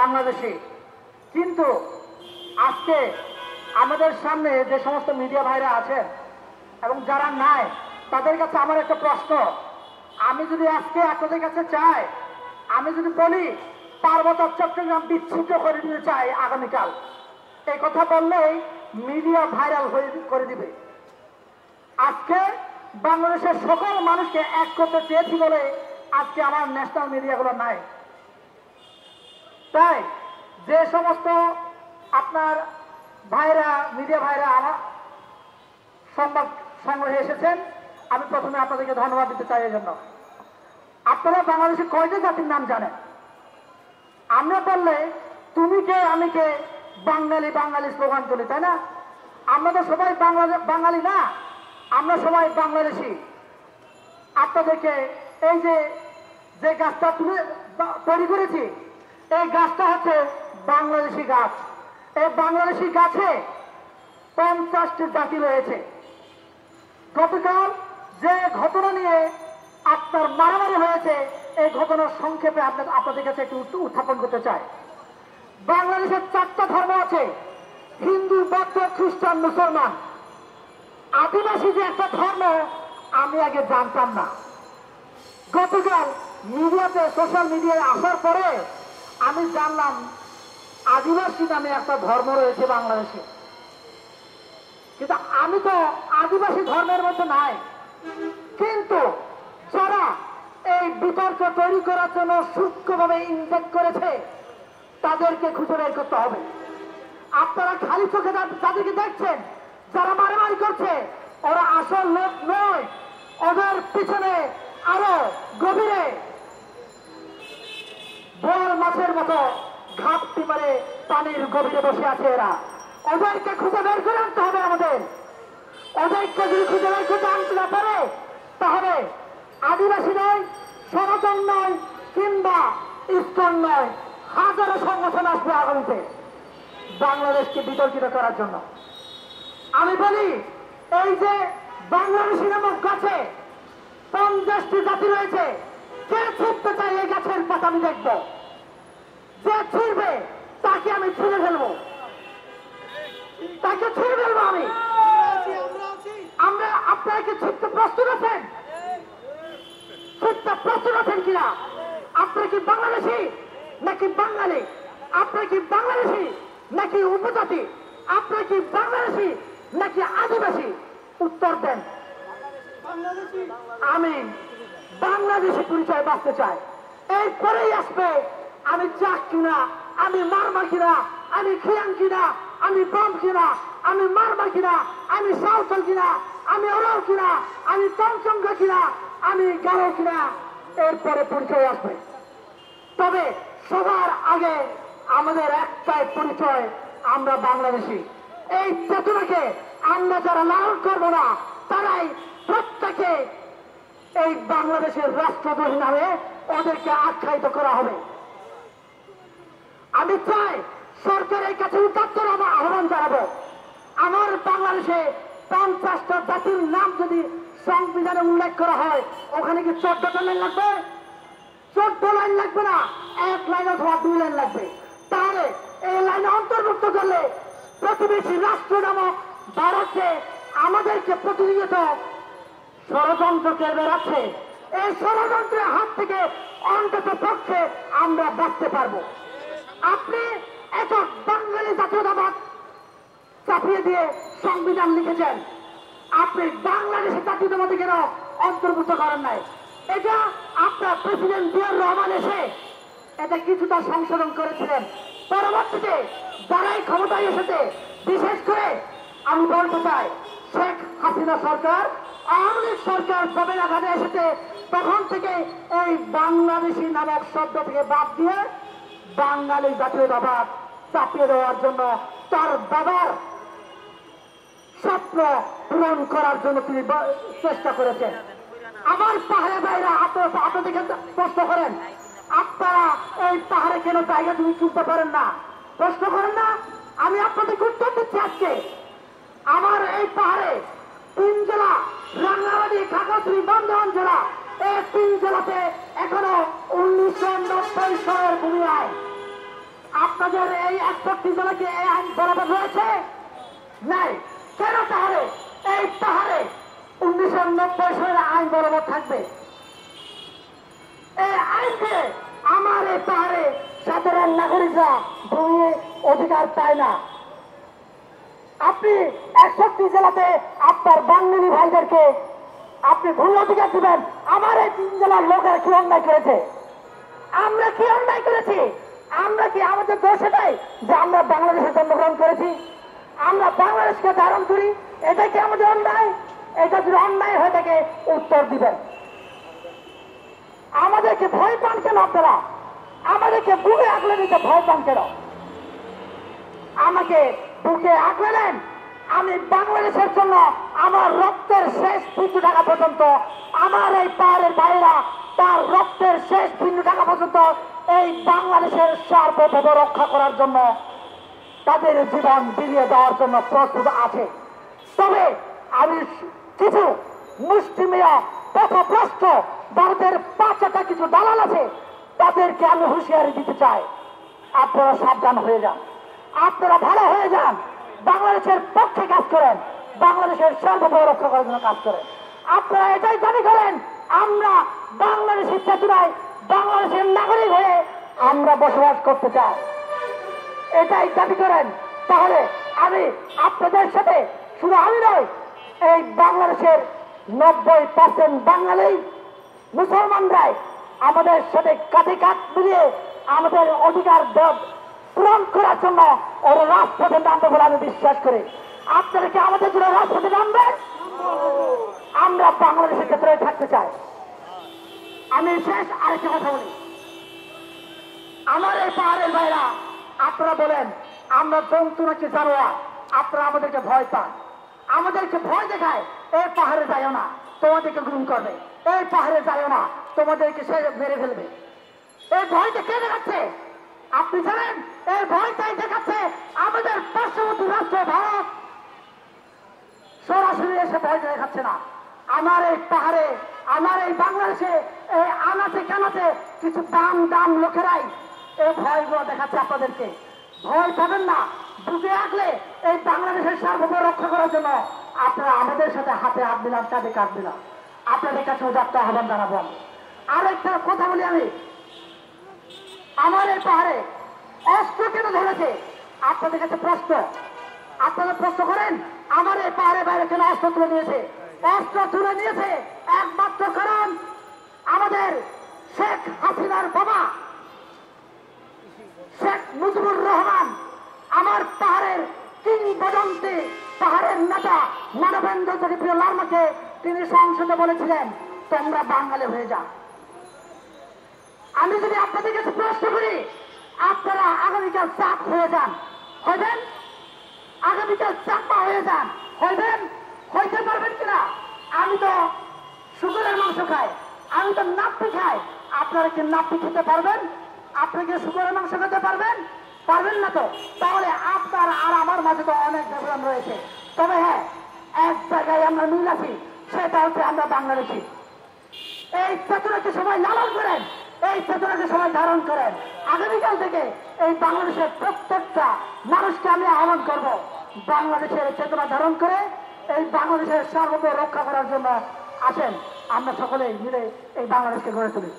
বাংলাদেশে। কিন্তু আজকে আমাদের সামনে যে সমস্ত মিডিয়া ভাইরা আছেন এবং যারা নাই তাদের কাছে আমার একটা প্রশ্ন, আমি যদি আজকে আপনাদের কাছে চাই, আমি যদি বলি পার্বত্য চট্টগ্রাম বিচ্ছিন্ন করে দিতে চাই আগামীকাল, এই কথা বললেই মিডিয়া ভাইরাল করে দিবে। আজকে বাংলাদেশের সকল মানুষকে এক করতে চেয়েছি বলে আজকে আমার ন্যাশনাল মিডিয়াগুলো নাই। তাই যে সমস্ত আপনার ভাইরা, মিডিয়া ভাইরা আমার সংবাদ সংগ্রহে এসেছেন, আমি প্রথমে আপনাদেরকে ধন্যবাদ দিতে চাই। এই জন্য আপনারা বাংলাদেশে কয়টা জাতির নাম জানেন? আমরা বললে তুমি কে আমি কে বাঙালি বাঙালি স্লোগান তুলি, তাই না? আমরা তো সবাই বাঙালি না, আমরা সবাই বাংলাদেশি। আপনাদেরকে এই যে গাছটা তৈরি করেছি, এই গাছটা হচ্ছে বাংলাদেশি গাছ। এই বাংলাদেশি গাছে 50টি জাতি রয়েছে। গতকাল যে ঘটনা নিয়ে আপনার মারামারি হয়েছে, এই ঘটনার সংক্ষেপে আপনাদের কাছে একটু উত্থাপন করতে চাই। বাংলাদেশের 4টা ধর্ম আছে, হিন্দু, বৌদ্ধ, খ্রিস্টান, মুসলমান। আদিবাসী যে একটা ধর্ম আমি আগে জানতাম না। গতকাল মিডিয়াতে, সোশ্যাল মিডিয়ায় আসার পরে আমি জানলাম আদিবাসী নামে একটা ধর্ম রয়েছে বাংলাদেশে। কিন্তু আমি তো আদিবাসী ধর্মের মধ্যে নাই। কিন্তু যারা এই বিতর্ক তৈরি করার জন্য সূক্ষ্মভাবে ইনজেক্ট করেছে তাদেরকে খুঁজে বের করতে হবে। আপনারা খালি চোখে তাদেরকে দেখছেন, যারা মারামারি করছে ওরা আসল লোক নয়, ওদের পিছনে আরো গভীরে বড় মাছের মতো ঘাপটি মারে পানির গভীরে বসে আছে এরা। ওদেরকে খুঁজে বের করে আনতে হবে আমাদের। ওদেরকে যদি খুঁজে বের করতে আনতে না পারে তাহলে আদিবাসী নয়, সনাতন নয়, কিংবা ইস্কন নয়, হাজারো সংগঠন আসবে আগামীতে বাংলাদেশকে বিতর্কিত করার জন্য। আমি বলি এই যে বাংলাদেশি নামক গাছে 50টি জাতি রয়েছে, কে ছিঁড়তে চাই এই গাছের পাতা আমি দেখব। যে ছিঁড়বে তাকে আমি ছিঁড়ে ফেলবো, তাকে ছিঁড়ে ফেলবো আমি। আপনারা কি ছিঁড়তে প্রস্তুত আছেন? ছিঁড়তে প্রস্তুত আছেন কিনা? আপনারা কি বাংলাদেশি নাকি বাঙালি? আপনারা কি বাংলাদেশি নাকি উপজাতি? আপনারা কি বাংলাদেশি নাকি আদিবাসী? উত্তর দেন। আমি বাংলাদেশি পরিচয় বাঁচতে চাই। এরপরেই আসবে আমি চাক কিনা, আমি মারমা কিনা, আমি খিয়াং কিনা, আমি বম কিনা, আমি মারমা কিনা, আমি সাঁওতাল কিনা, আমি ওরাও কিনা, আমি তঞ্চঙ্গা কিনা, আমি গারো কিনা, এরপরে পরিচয় আসবে। তবে সবার আগে আমাদের একটাই পরিচয়, আমরা বাংলাদেশি। এই চেতনাকে আমরা যারা লালন করবো না তারাই প্রত্যেকে এই বাংলাদেশের রাষ্ট্রদ্রোহী নামে ওদেরকে আখ্যায়িত করা হবে। আমি চাই সরকারের কাছে উদাত্তর আহ্বান জানাবো, আমার বাংলাদেশে 50টা জাতির নাম যদি সংবিধানে উল্লেখ করা হয়, ওখানে কি 14টা লাইন লাগবে? 14 লাইন লাগবে না, 1 লাইন অথবা 2 লাইন লাগবে। তাহলে এই লাইনে অন্তর্ভুক্ত করলে প্রতিবেশী রাষ্ট্র নামক ভারতকে আমাদেরকে প্রতিনিয়ত ষড়যন্ত্র করে বেড়াচ্ছে, এই ষড়যন্ত্রের হাত থেকে অন্তত পক্ষে আমরা বাঁচতে পারবো। আপনি এত বাঙালি জাতীয়তাবাদ চাপিয়ে দিয়ে সংবিধান লিখেছেন, আপনি বাংলাদেশের জাতীয়তাবাদী কেন অন্তর্ভুক্ত করেন নাই? এটা আপনার প্রেসিডেন্ট জিয়াউর রহমান এসে এটা কিছুটা সংশোধন করেছিলেন। পরবর্তীতে যারাই ক্ষমতায় এসেছে, বিশেষ করে আমি বলতে চাই শেখ হাসিনা সরকার, আওয়ামী লীগ সরকার যবে আঘাতে এসেছে, তখন থেকে এই বাংলাদেশি নামক শব্দ থেকে বাদ দিয়ে বাঙালি জাতীয়তাবাদ চাপিয়ে দেওয়ার জন্য, তার বাবার স্বপ্ন পূরণ করার জন্য তিনি চেষ্টা করেছেন। আমার পাহাড়ে বাইরে আপনাদেরকে প্রশ্ন করেন, আপনারা এই পাহাড়ে কেন জায়গা তুমি তুলতে পারেন না? প্রশ্ন করেন না? আমি আপনাদেরকে উত্তর দিচ্ছি। আজকে আমার এই পাহাড়ে 3 জেলা, রাঙ্গামাটি, খাগড়াছড়ি, বান্দরবান জেলা, এই 3 জেলাতে এখনো 1990 সালের ভূমি আইন। আপনাদের এই 61 জেলাকে এই আইন বরাবর রয়েছে নাই কেন? তাহলে এই পাহাড়ে 1990 সালের আইন বরাবর থাকবে। এই আইনকে আমার এই পাহাড়ে সাধারণ নাগরিকরা ভূমি অধিকার পায় না। আপনি 61 জেলাতে আপনার বাঙালি ভাইদেরকে আপনি ভূমি অধিকার দিবেন। আমার এই 3 জেলার লোকেরা কি অন্যায় করেছে? আমরা কি অন্যায় করেছি? আমরা কি আমাদের দোষ এটাই যে আমরা বাংলাদেশে জন্মগ্রহণ করেছি, আমরা বাংলাদেশকে ধারণ করি? এটা কি আমাদের অন্যায়? এটা যদি অন্যায় হয়ে থাকে উত্তর দিবেন। আমাদেরকে ভয় পান কেন আপনারা? আমাদেরকে বুকে আঁকলে নিতে ভয় পান কেন? আমাকে বুকে আঁকলে নেন। আমি বাংলাদেশের জন্য আমার রক্তের শেষ বিন্দু টাকা পর্যন্ত, আমার এই পাহাড়ের ভাইরা তার রক্তের শেষ বিন্দু টাকা পর্যন্ত এই বাংলাদেশের সার্বভৌম রক্ষা করার জন্য তাদের জীবন বিলিয়ে দেওয়ার জন্য প্রস্তুত আছে। তবে আমি কিছু মুষ্টিমেয় পথভ্রষ্ট ভারতের পাঁচটা কিছু দালাল আছে, তাদেরকে আমি হুঁশিয়ারি দিতে চাই, আপনারা সাবধান হয়ে যান, আপনারা ভালো হয়ে যান, বাংলাদেশের পক্ষে কাজ করেন, বাংলাদেশের সার্বভৌম রক্ষা করার জন্য কাজ করেন। আপনারা এটাই দাবি করেন আমরা বাংলাদেশের চেতনায় বাংলাদেশের নাগরিক হয়ে আমরা বসবাস করতে চাই, এটাই দাবি করেন। তাহলে আমি আপনাদের সাথে, শুধু আমি নয়, এই বাংলাদেশের 90% বাঙালি মুসলমানরাই আমাদের সাথে কাঁধে কাঁধ মিলিয়ে আমাদের অধিকার পূরণ করার জন্য ওরা রাজপথে নামবে বলে আমি বিশ্বাস করি। আপনারা কি আমাদের জন্য রাজপথে নামবেন? আমরা বাংলাদেশের ক্ষেত্রে থাকতে চাই। আমি শেষ আরেকটা কথা বলি, আমার এই পাহাড়ের ভাইরা আপনারা বলেন আমরা জন্তু নাকি জানোয়ার, আপনারা আমাদেরকে ভয় পান, আমাদেরকে ভয় দেখায়। এই পাহাড়ে যাইও না, তোমাদেরকে গুম করবে, এই পাহাড়ে যাইও না, তোমাদেরকে সে মেরে ফেলবে। এই ভয়টা কে দেখাচ্ছে আপনি জানেন? এই ভয়টাই দেখাচ্ছে আমাদের পার্শ্ববর্তী রাষ্ট্র ভারত। সরাসরি এসে ভয় দেখাচ্ছে না। আমার এই পাহাড়ে, আমার এই বাংলাদেশে এই আনাচে কানাচে কিছু দাম লোকেরাই এই ভয়গুলো দেখাচ্ছে আপনাদেরকে। ভয় পাবেন না, বুকে রাখলে এই বাংলাদেশের সার্বভৌম রক্ষা করার জন্য আপনারা আমাদের সাথে হাতে হাত দিলাম, কাঁধে কাঁধ দিলাম, আপনাদের কাছে যাত্রা আহ্বান জানাবো। আরেকটা কথা বলি আমি, আমার এই পাহাড়ে অস্ত্র কেন ধরেছে? আপনাদের কাছে প্রশ্ন, আপনারা প্রশ্ন করেন আমার এই পাহাড়ে বাইরে কেন অস্ত্র তুলে নিয়েছে? অস্ত্র তুলে নিয়েছে একমাত্র কারণ আমাদের শেখ হাসিনার বাবা শেখ মুজিবুর রহমান, আমার পাহাড়ের কিংবদন্তি পাহাড়ের নেতা মানবেন্দ্র জনপ্রিয় লার্মাকে তিনি সংসদে বলেছিলেন তোমরা বাঙালি হয়ে যাও। আমি যদি আপনাদের কাছে প্রশ্ন করি আপনারা আগামীকাল চাপ হয়ে যান, হইবেন? আগামীকাল চাপা হয়ে যান, হইবেন? হইতে পারবেন কিনা? আমি তো শুকুরের মাংস খাই, আমি তো নাপ্পি খাই, আপনারা কি নাপ্পি খেতে পারবেন? আপনি কি শুকুরের মাংস খেতে পারবেন? পারবেন না তো। তাহলে আপনার আর আমার মাঝে তো অনেক ব্যবধান রয়েছে। তবে হ্যাঁ, এক জায়গায় আমরা মিল আছি, সেটা হচ্ছে আমরা বাংলাদেশি। এই চেতনাকে সবাই লালন করেন, এই চেতনাকে সবাই ধারণ করেন। আগামীকাল থেকে এই বাংলাদেশের প্রত্যেকটা মানুষকে আমি আহ্বান করব, বাংলাদেশের চেতনা ধারণ করে এই বাংলাদেশের সার্বভৌম রক্ষা করার জন্য আসেন, আমরা সকলেই মিলে এই বাংলাদেশকে গড়ে তুলি।